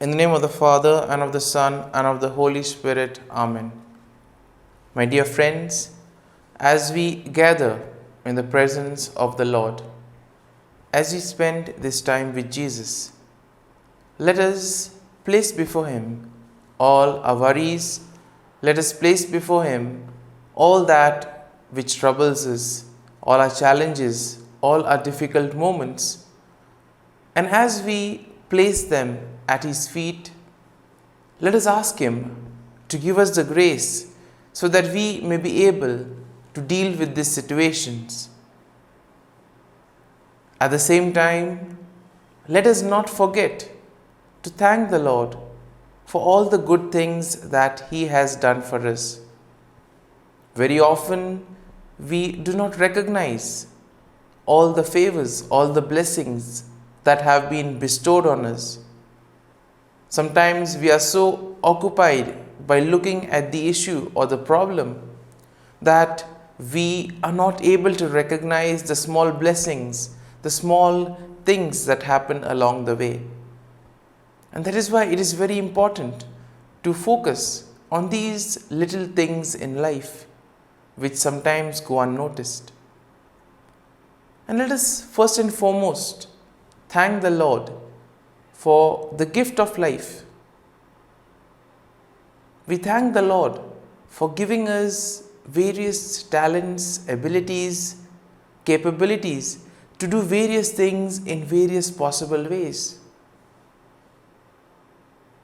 In the name of the Father, and of the Son, and of the Holy Spirit. Amen. My dear friends, as we gather in the presence of the Lord, as we spend this time with Jesus, let us place before Him all our worries. Let us place before Him all that which troubles us, all our challenges, all our difficult moments. And as we place them at His feet, let us ask Him to give us the grace so that we may be able to deal with these situations. At the same time, let us not forget to thank the Lord for all the good things that He has done for us. Very often, we do not recognize all the favors, all the blessings that have been bestowed on us. Sometimes we are so occupied by looking at the issue or the problem that we are not able to recognize the small blessings, the small things that happen along the way. And that is why it is very important to focus on these little things in life which sometimes go unnoticed. And let us first and foremost thank the Lord for the gift of life. We thank the Lord for giving us various talents, abilities, capabilities to do various things in various possible ways.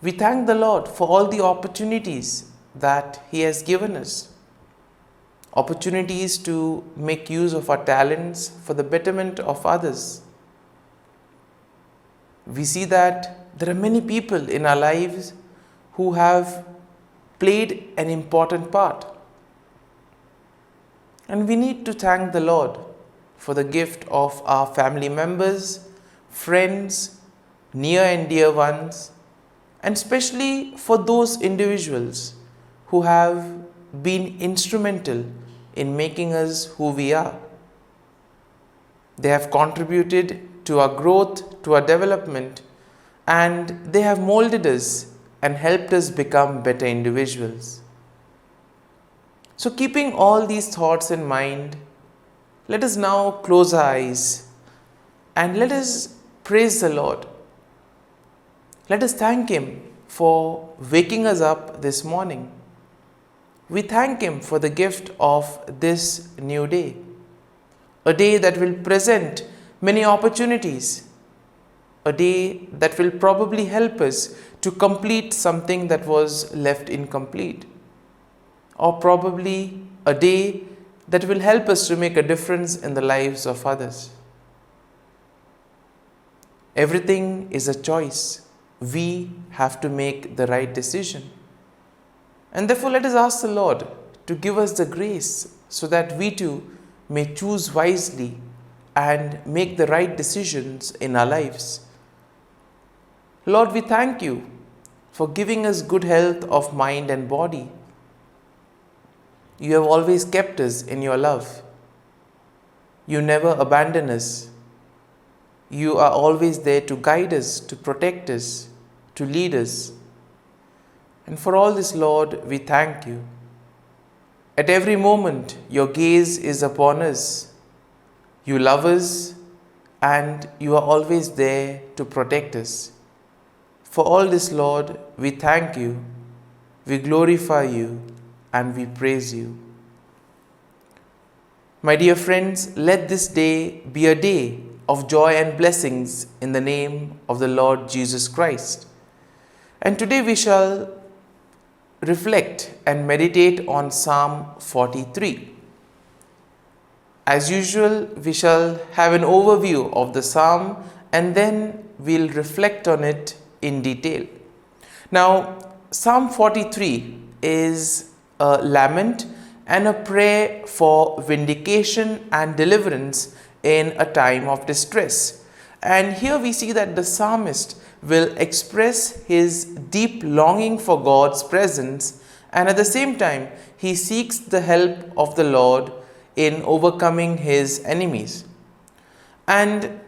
We thank the Lord for all the opportunities that He has given us. Opportunities to make use of our talents for the betterment of others. We see that there are many people in our lives who have played an important part. And we need to thank the Lord for the gift of our family members, friends, near and dear ones, and especially for those individuals who have been instrumental in making us who we are. They have contributed to our growth, to our development, and they have molded us and helped us become better individuals. So, keeping all these thoughts in mind, let us now close our eyes and let us praise the Lord. Let us thank Him for waking us up this morning. We thank Him for the gift of this new day, a day that will present many opportunities, a day that will probably help us to complete something that was left incomplete, or probably a day that will help us to make a difference in the lives of others. Everything is a choice. We have to make the right decision. And therefore, let us ask the Lord to give us the grace so that we too may choose wisely and make the right decisions in our lives. Lord, we thank You for giving us good health of mind and body. You have always kept us in Your love. You never abandon us. You are always there to guide us, to protect us, to lead us. And for all this, Lord, we thank You. At every moment, Your gaze is upon us. You love us and You are always there to protect us. For all this, Lord, we thank You, we glorify You, and we praise You. My dear friends, let this day be a day of joy and blessings in the name of the Lord Jesus Christ. And today we shall reflect and meditate on Psalm 43. As usual, we shall have an overview of the psalm and then we'll reflect on it in detail. Now, Psalm 43 is a lament and a prayer for vindication and deliverance in a time of distress. And here we see that the psalmist will express his deep longing for God's presence, and at the same time he seeks the help of the Lord in overcoming his enemies. And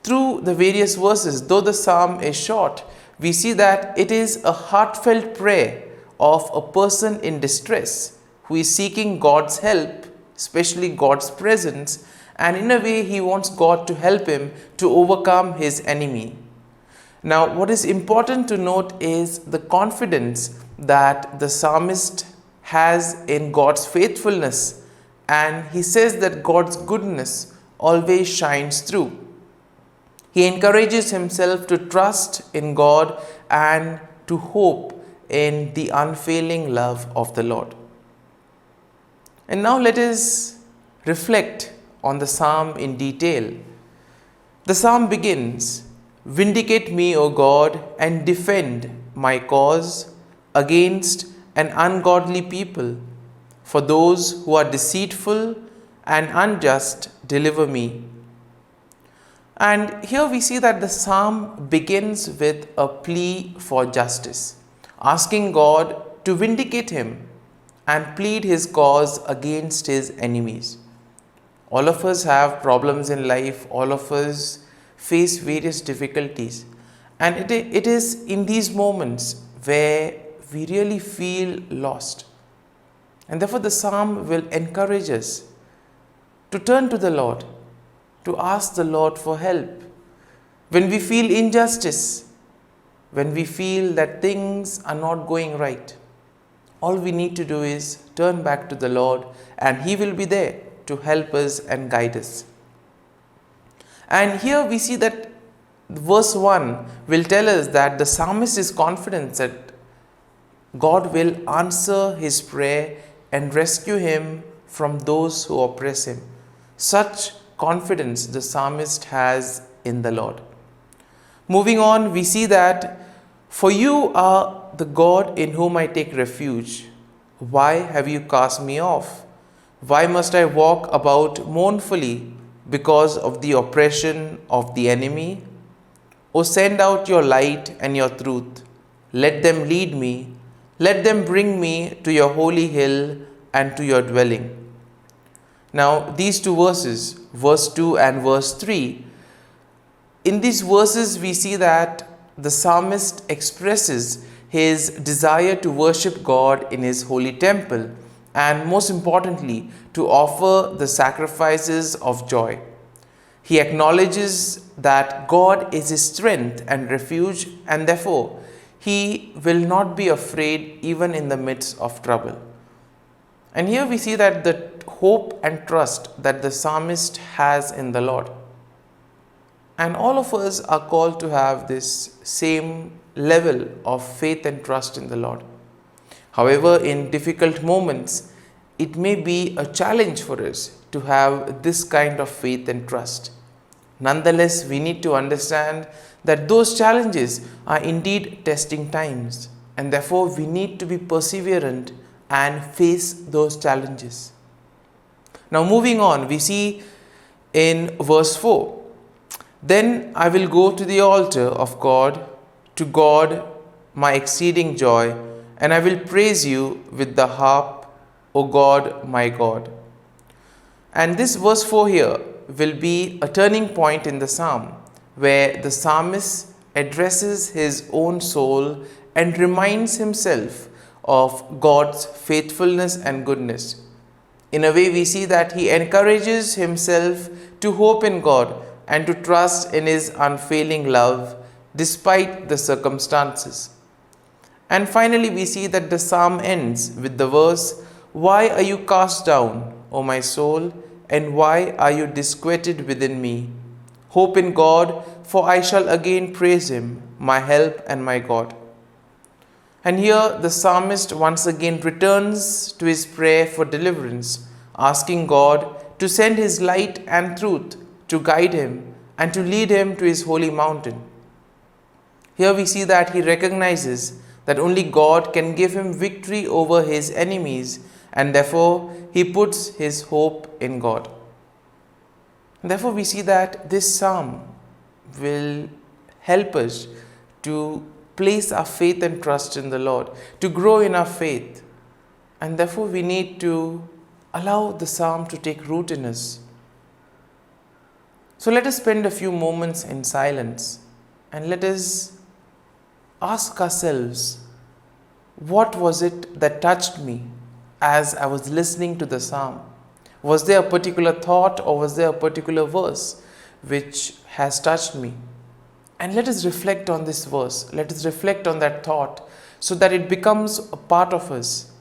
through the various verses, though the psalm is short, we see that it is a heartfelt prayer of a person in distress who is seeking God's help, especially God's presence, and in a way he wants God to help him to overcome his enemy. Now, what is important to note is the confidence that the psalmist has in God's faithfulness, and he says that God's goodness always shines through. He encourages himself to trust in God and to hope in the unfailing love of the Lord. And now let us reflect on the psalm in detail. The psalm begins, "Vindicate me, O God, and defend my cause against an ungodly people. For those who are deceitful and unjust, deliver me." And here we see that the psalm begins with a plea for justice, asking God to vindicate him and plead his cause against his enemies. All of us have problems in life, all of us face various difficulties, and it is in these moments where we really feel lost. And therefore the psalm will encourage us to turn to the Lord, to ask the Lord for help. When we feel injustice, when we feel that things are not going right, all we need to do is turn back to the Lord, and he will be there to help us and guide us. And here we see that verse 1 will tell us that the psalmist is confident that God will answer his prayer and rescue him from those who oppress him. Such confidence the psalmist has in the Lord. Moving on, we see that, "For you are the God in whom I take refuge. Why have you cast me off? Why must I walk about mournfully because of the oppression of the enemy? O send out your light and your truth. Let them lead me. Let them bring me to your holy hill and to your dwelling." Now, these two verses, verse 2 and verse 3, in these verses we see that the psalmist expresses his desire to worship God in his holy temple, and most importantly, to offer the sacrifices of joy. He acknowledges that God is his strength and refuge, and therefore he will not be afraid even in the midst of trouble. And here we see that the hope and trust that the psalmist has in the Lord. And all of us are called to have this same level of faith and trust in the Lord. However, in difficult moments, it may be a challenge for us to have this kind of faith and trust. Nonetheless, we need to understand that those challenges are indeed testing times, and therefore we need to be perseverant and face those challenges. Now, moving on, we see in verse 4, "Then I will go to the altar of God, to God my exceeding joy, and I will praise you with the harp, O God my God." And this verse 4 here will be a turning point in the psalm, where the psalmist addresses his own soul and reminds himself of God's faithfulness and goodness. In a way, we see that he encourages himself to hope in God and to trust in his unfailing love despite the circumstances. And finally, we see that the psalm ends with the verse, "Why are you cast down, O my soul, and why are you disquieted within me? Hope in God, for I shall again praise him, my help and my God." And here the psalmist once again returns to his prayer for deliverance, asking God to send his light and truth to guide him and to lead him to his holy mountain. Here we see that he recognizes that only God can give him victory over his enemies, and therefore he puts his hope in God. Therefore we see that this psalm will help us to place our faith and trust in the Lord, to grow in our faith, and therefore we need to allow the psalm to take root in us. So let us spend a few moments in silence and let us ask ourselves, what was it that touched me as I was listening to the psalm? Was there a particular thought or was there a particular verse which has touched me? And let us reflect on this verse. Let us reflect on that thought so that it becomes a part of us.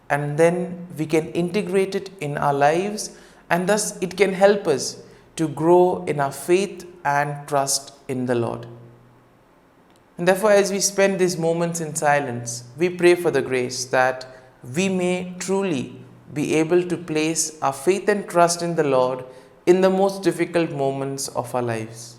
And then we can integrate it in our lives, and thus it can help us to grow in our faith and trust in the Lord. And therefore, as we spend these moments in silence, we pray for the grace that we may truly be able to place our faith and trust in the Lord in the most difficult moments of our lives.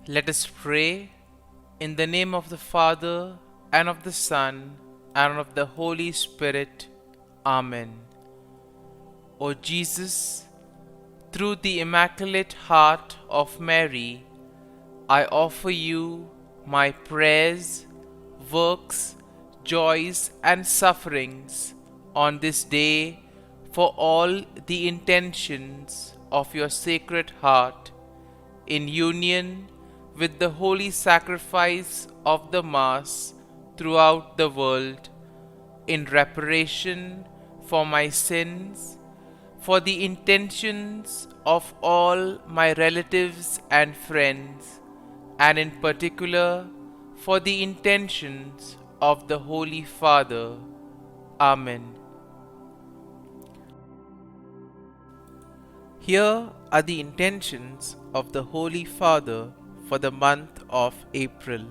Let us pray in the name of the Father, and of the Son, and of the Holy Spirit. Amen. O Jesus, through the Immaculate Heart of Mary, I offer you my prayers, works, joys, and sufferings on this day for all the intentions of your Sacred Heart, in union with the holy sacrifice of the Mass throughout the world, in reparation for my sins, for the intentions of all my relatives and friends, and in particular for the intentions of the Holy Father. Amen. Here are the intentions of the Holy Father for the month of April.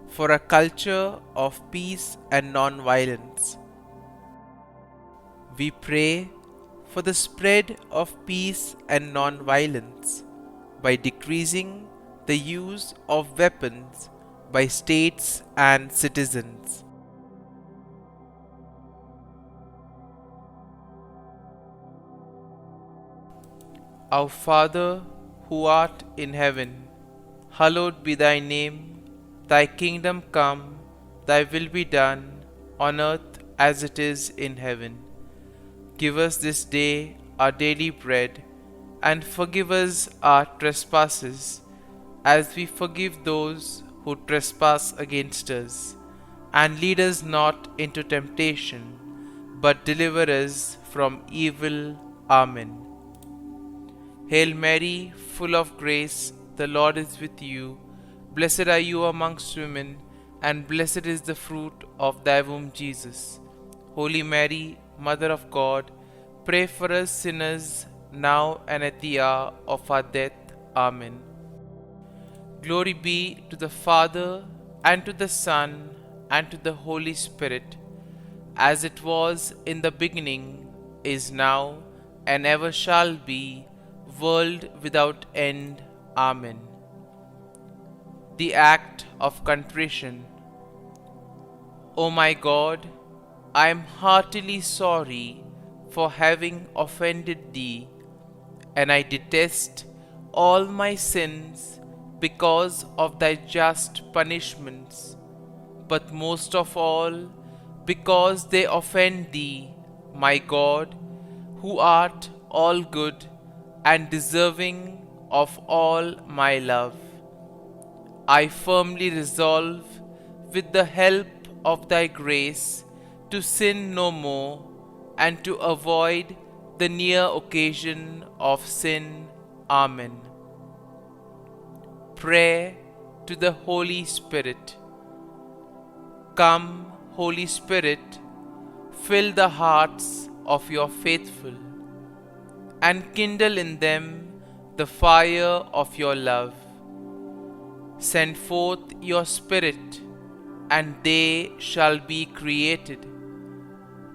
For a culture of peace and non-violence. We pray for the spread of peace and non-violence by decreasing the use of weapons by states and citizens. Our Father, who art in heaven, hallowed be thy name. Thy kingdom come, thy will be done, on earth as it is in heaven. Give us this day our daily bread, and forgive us our trespasses, as we forgive those who trespass against us. And lead us not into temptation, but deliver us from evil. Amen. Hail Mary, full of grace, the Lord is with you. Blessed are you amongst women, and blessed is the fruit of thy womb, Jesus. Holy Mary, Mother of God, pray for us sinners, now and at the hour of our death. Amen. Glory be to the Father, and to the Son, and to the Holy Spirit, as it was in the beginning, is now, and ever shall be, world without end. Amen. The act of contrition. O my God, I am heartily sorry for having offended thee, and I detest all my sins because of thy just punishments, but most of all because they offend thee, my God, who art all good and deserving of all my love. I firmly resolve, with the help of thy grace, to sin no more, and to avoid the near occasion of sin. Amen. Prayer to the Holy Spirit. Come, Holy Spirit, fill the hearts of your faithful, and kindle in them the fire of your love. Send forth your Spirit, and they shall be created,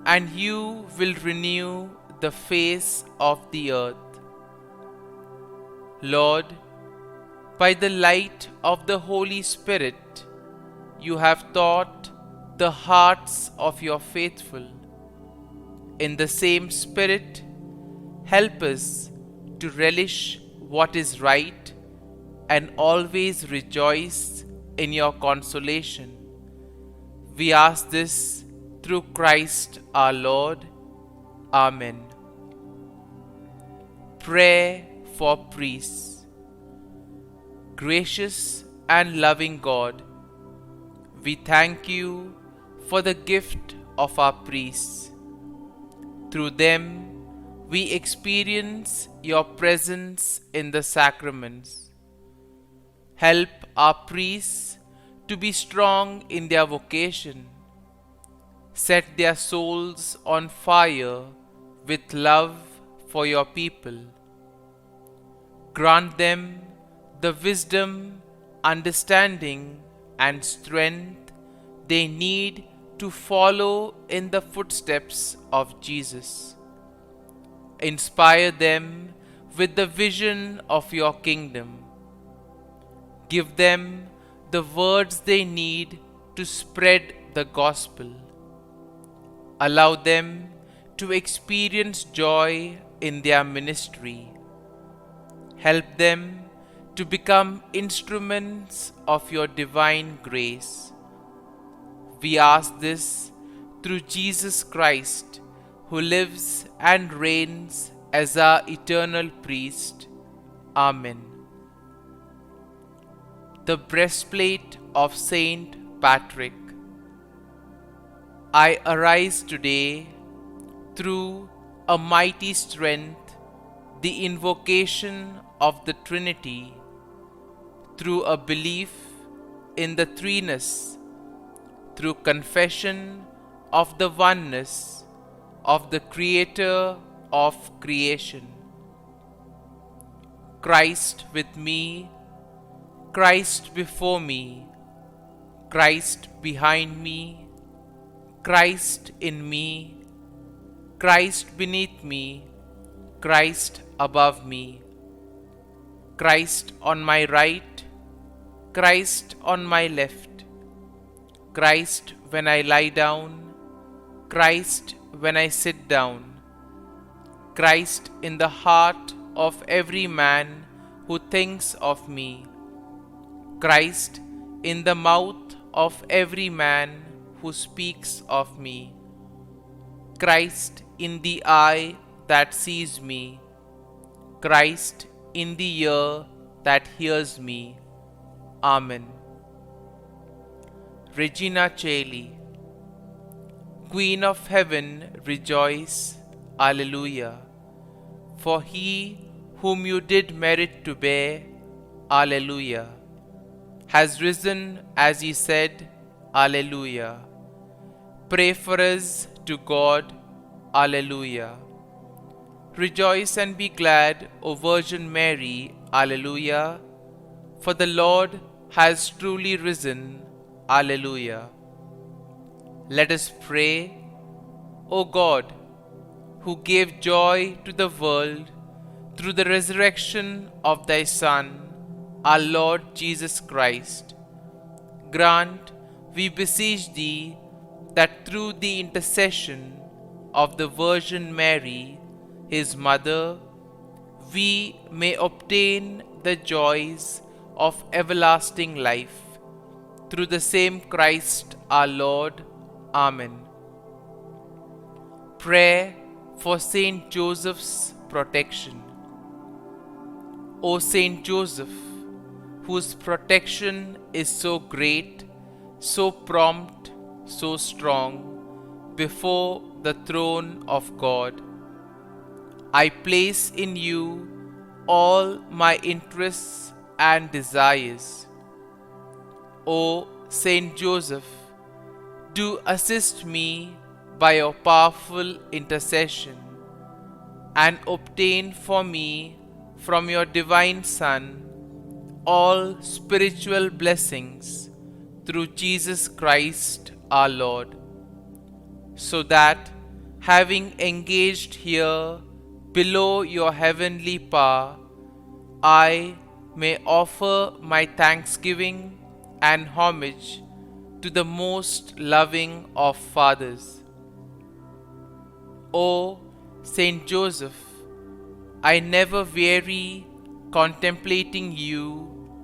and you will renew the face of the earth. Lord, by the light of the Holy Spirit, you have taught the hearts of your faithful. In the same Spirit, help us to relish what is right and always rejoice in your consolation. We ask this through Christ our Lord. Amen. Prayer for priests. Gracious and loving God, we thank you for the gift of our priests. Through them, we experience your presence in the sacraments. Help our priests to be strong in their vocation. Set their souls on fire with love for your people. Grant them the wisdom, understanding, and strength they need to follow in the footsteps of Jesus. Inspire them with the vision of your kingdom. Give them the words they need to spread the gospel. Allow them to experience joy in their ministry. Help them to become instruments of your divine grace. We ask this through Jesus Christ, who lives and reigns as our eternal priest. Amen. The breastplate of Saint Patrick. I arise today through a mighty strength, the invocation of the Trinity, through a belief in the threeness, through confession of the oneness of the Creator of creation. Christ with me, Christ before me, Christ behind me, Christ in me, Christ beneath me, Christ above me, Christ on my right, Christ on my left, Christ when I lie down, Christ when I sit down, Christ in the heart of every man who thinks of me, Christ in the mouth of every man who speaks of me, Christ in the eye that sees me, Christ in the ear that hears me. Amen. Regina Caeli. Queen of heaven, rejoice. Alleluia. For he whom you did merit to bear, Alleluia, has risen as he said, Alleluia. Pray for us to God, Alleluia. Rejoice and be glad, O Virgin Mary, Alleluia, for the Lord has truly risen, Alleluia. Let us pray. O God, who gave joy to the world through the resurrection of thy Son, our Lord Jesus Christ, grant, we beseech thee, that through the intercession of the Virgin Mary, his mother, we may obtain the joys of everlasting life. Through the same Christ our Lord. Amen. Prayer for Saint Joseph's protection. O Saint Joseph, whose protection is so great, so prompt, so strong, before the throne of God. I place in you all my interests and desires. O Saint Joseph, do assist me by your powerful intercession and obtain for me from your divine Son all spiritual blessings through Jesus Christ our Lord, so that, having engaged here below your heavenly power, I may offer my thanksgiving and homage to the most loving of fathers. O Saint Joseph, I never weary contemplating you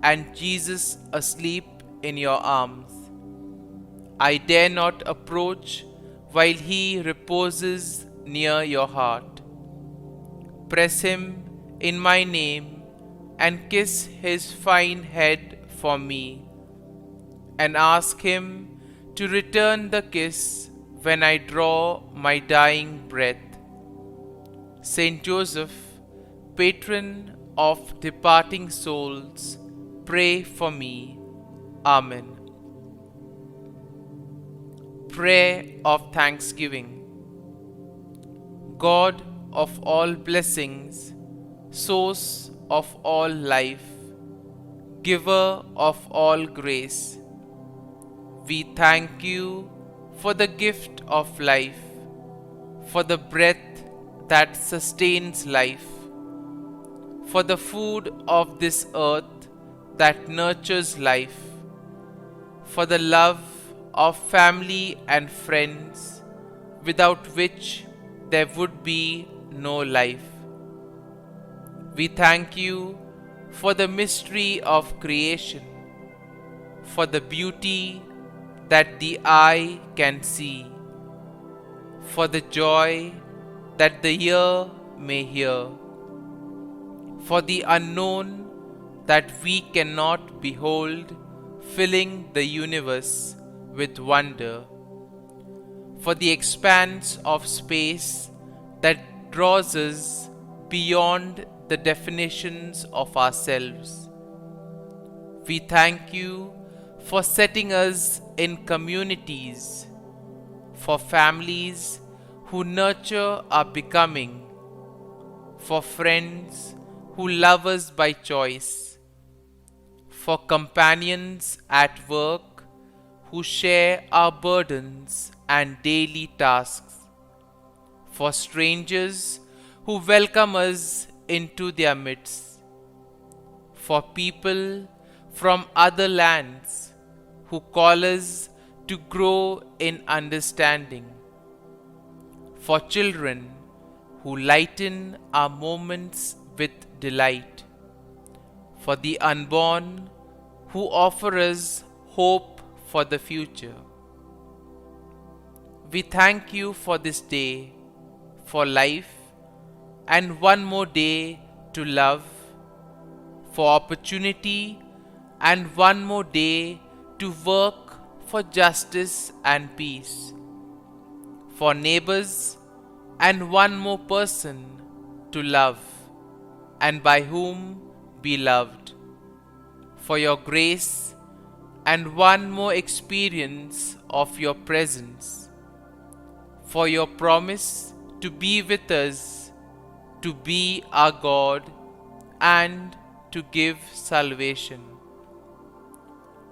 and Jesus asleep in your arms. I dare not approach while he reposes near your heart. Press him in my name and kiss his fine head for me, and ask him to return the kiss when I draw my dying breath. Saint Joseph, patron of departing souls, pray for me. Amen. Prayer of Thanksgiving. God of all blessings, source of all life, giver of all grace, we thank you for the gift of life, for the breath that sustains life, for the food of this earth that nurtures life, for the love of family and friends, without which there would be no life. We thank you for the mystery of creation, for the beauty that the eye can see, for the joy that the ear may hear, for the unknown that we cannot behold, filling the universe with wonder, for the expanse of space that draws us beyond the definitions of ourselves. We thank you for setting us in communities, for families who nurture our becoming, for friends who love us by choice, for companions at work who share our burdens and daily tasks, for strangers who welcome us into their midst, for people from other lands who call us to grow in understanding, for children who lighten our moments with delight, for the unborn who offer us hope for the future. We thank you for this day, for life, and one more day to love, for opportunity, and one more day to work for justice and peace, for neighbors, and one more person to love, and by whom be loved, for your grace, and one more experience of your presence, for your promise to be with us, to be our God, and to give salvation.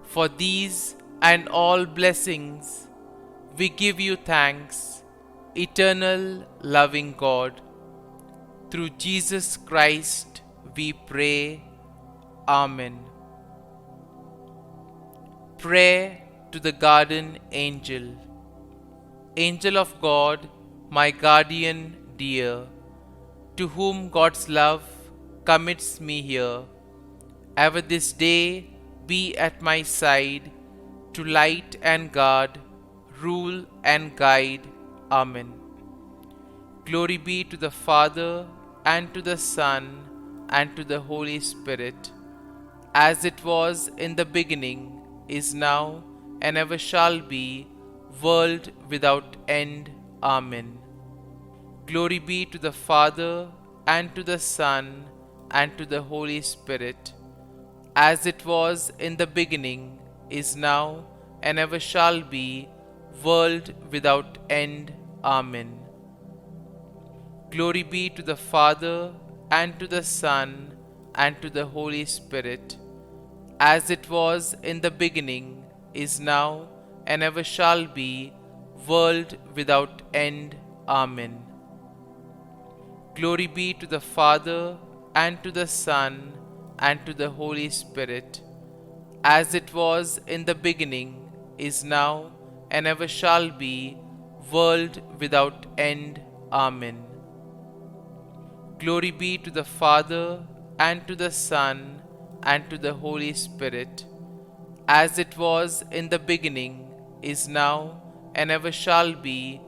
For these and all blessings, we give you thanks, eternal loving God. Through Jesus Christ we pray. Amen. Prayer to the Guardian Angel. Angel of God, my guardian dear, to whom God's love commits me here, ever this day be at my side, to light and guard, rule and guide. Amen. Glory be to the Father, and to the Son, and to the Holy Spirit, as it was in the beginning, is now, and ever shall be, world without end. Amen. Glory be to the Father, and to the Son, and to the Holy Spirit, as it was in the beginning, is now, and ever shall be, world without end. Amen. Glory be to the Father, and to the Son, and to the Holy Spirit, as it was in the beginning, is now, and ever shall be, world without end. Amen. Glory be to the Father, and to the Son, and to the Holy Spirit, as it was in the beginning, is now, and ever shall be, world without end. Amen. Glory be to the Father, and to the Son, and to the Holy Spirit, as it was in the beginning, is now, and ever shall be,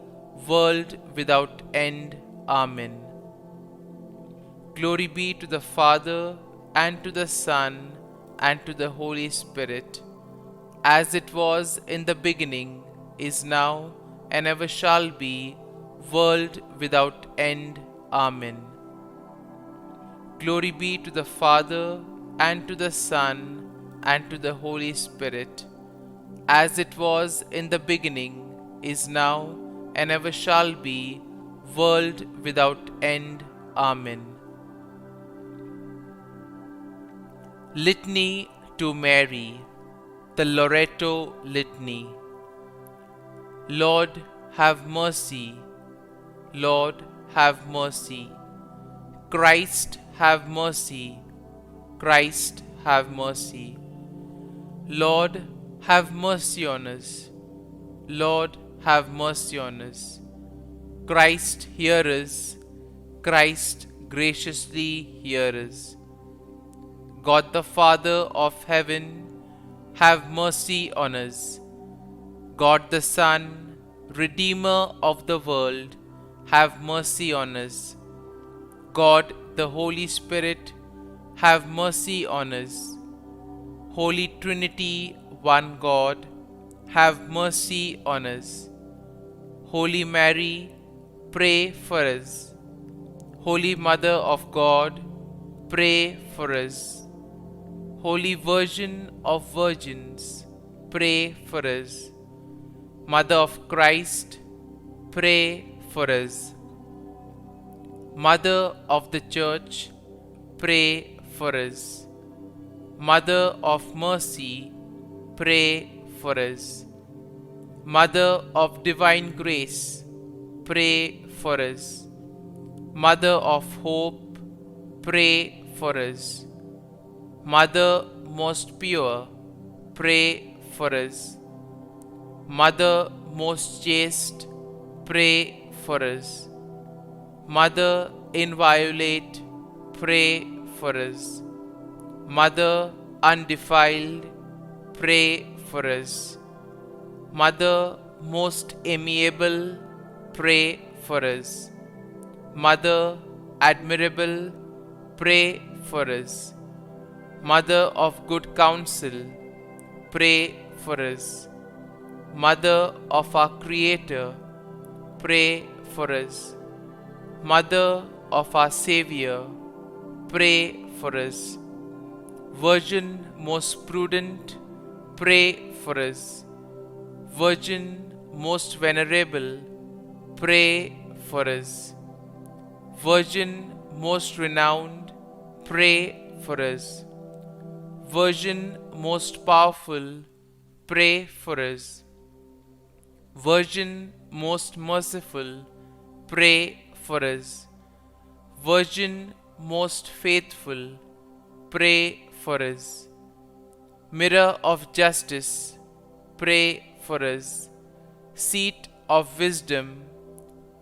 world without end. Amen. Glory be to the Father, and to the Son, and to the Holy Spirit, as it was in the beginning, is now, and ever shall be, world without end. Amen. Glory be to the Father, and to the Son, and to the Holy Spirit, as it was in the beginning, is now, and ever shall be, world without end. Amen. Litany to Mary, the Loreto Litany. Lord, have mercy. Lord, have mercy. Christ, have mercy. Christ, have mercy. Lord, have mercy on us. Lord, have mercy on us. Christ, hear us. Christ, graciously hear us. God the Father of heaven, have mercy on us. God the Son, Redeemer of the world, have mercy on us. God the Holy Spirit, have mercy on us. Holy Trinity, one God, have mercy on us. Holy Mary, pray for us. Holy Mother of God, pray for us. Holy Virgin of Virgins, pray for us. Mother of Christ, pray for us. Mother of the Church, pray for us. Mother of Mercy, pray for us. Mother of Divine Grace, pray for us. Mother of Hope, pray for us. Mother most pure, pray for us. Mother most chaste, pray for us. Mother inviolate, pray for us. Mother undefiled, pray for us. Mother most amiable, pray for us. Mother admirable, pray for us. Mother of good counsel, pray for us. Mother of our Creator, pray for us. Mother of our Savior, pray for us. Virgin most prudent, pray for us. Virgin most venerable, pray for us. Virgin most renowned, pray for us. Virgin most powerful, pray for us. Virgin most merciful, pray for us. Virgin most faithful, pray for us. Mirror of justice, pray for us. Seat of wisdom,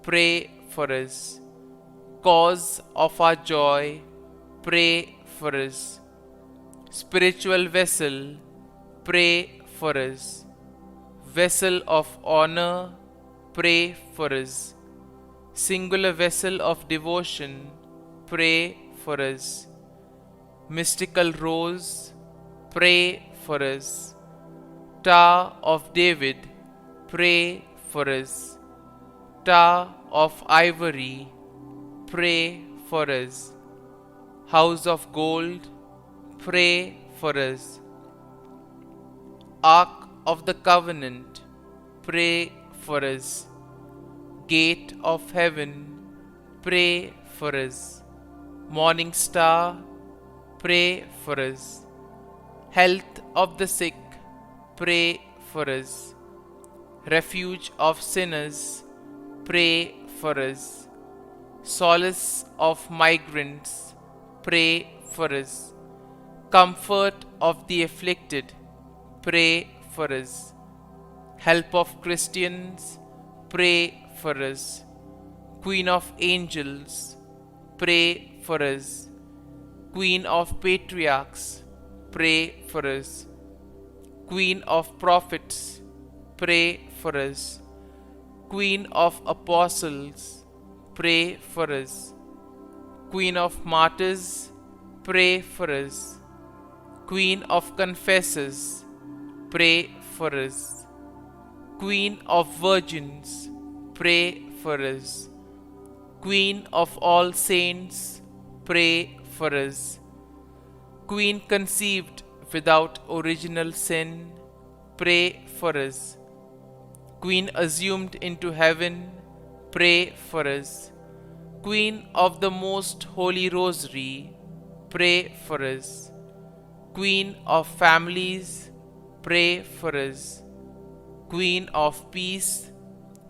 pray for us. Cause of our joy, pray for us. Spiritual vessel, pray for us. Vessel of honor, pray for us. Singular vessel of devotion, pray for us. Mystical rose, pray for us. Tower of David, pray for us. Tower of Ivory, pray for us. House of Gold, pray for us. Ark of the Covenant, pray for us. Gate of Heaven, pray for us. Morning Star, pray for us. Health of the sick, pray for us. Refuge of sinners, pray for us. Solace of migrants, pray for us. Comfort of the afflicted, pray for us. Help of Christians, pray for us. Queen of Angels, pray for us. Queen of Patriarchs, pray for us. Queen of Prophets, pray for us. Queen of Apostles, pray for us. Queen of Martyrs, pray for us. Queen of Confessors, pray for us. Queen of Virgins, pray for us. Queen of all saints, pray for us. Queen conceived without original sin, pray for us. Queen assumed into heaven, pray for us. Queen of the Most Holy Rosary, pray for us. Queen of Families, pray for us. Queen of Peace,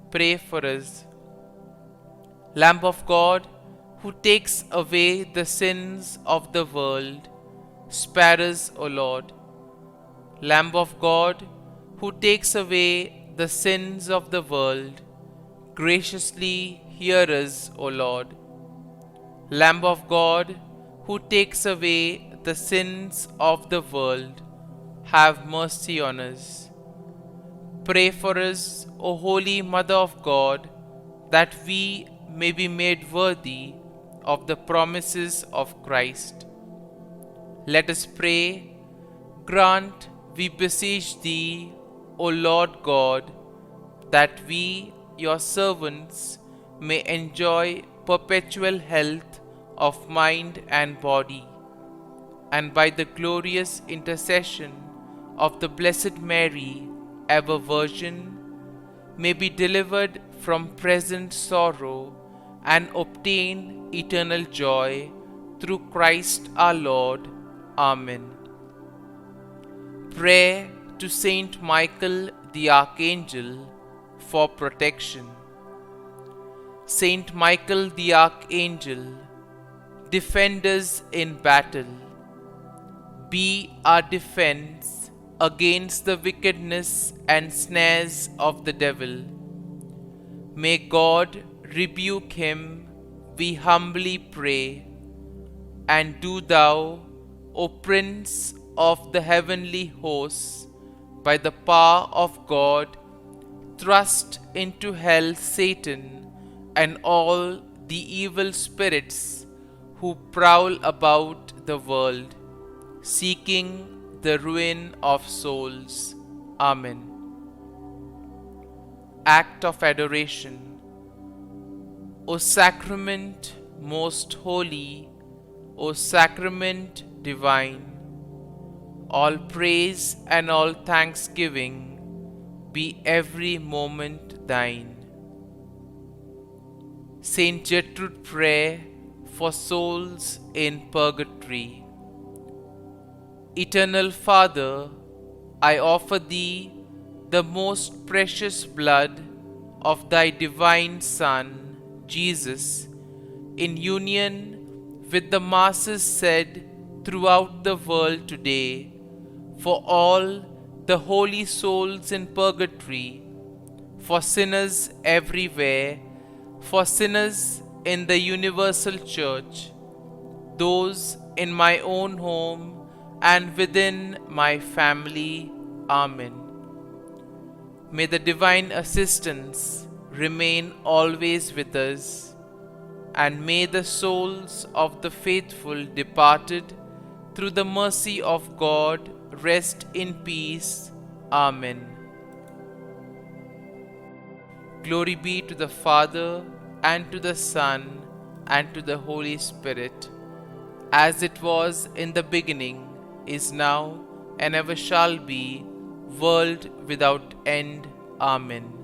pray for us. Lamb of God, who takes away the sins of the world, spare us, O Lord. Lamb of God, who takes away the sins of the world, graciously hear us, O Lord. Lamb of God, who takes away the sins of the world, have mercy on us. Pray for us, O Holy Mother of God, that we may be made worthy of the promises of Christ. Let us pray. Grant, we beseech thee, O Lord God, that we, your servants, may enjoy perpetual health of mind and body, and by the glorious intercession of the Blessed Mary, ever Virgin, may be delivered from present sorrow and obtain eternal joy through Christ our Lord. Amen. Prayer to Saint Michael the Archangel for protection. Saint Michael the Archangel, defend us in battle. Be our defense against the wickedness and snares of the devil. May God rebuke him, we humbly pray. And do thou, O Prince of the heavenly hosts, by the power of God, thrust into hell Satan and all the evil spirits who prowl about the world, seeking the ruin of souls. Amen. Act of Adoration. O Sacrament most holy, O Sacrament divine, all praise and all thanksgiving be every moment thine. Saint Gertrude Prayer for souls in purgatory. Eternal Father, I offer thee the most precious blood of thy divine Son, Jesus, in union with the masses said throughout the world today, for all the holy souls in purgatory, for sinners everywhere, for sinners in the universal church, those in my own home and within my family. Amen. May the divine assistance remain always with us, and may the souls of the faithful departed through the mercy of God rest in peace. Amen. Glory be to the Father, and to the Son, and to the Holy Spirit, as it was in the beginning, is now, and ever shall be, world without end. Amen.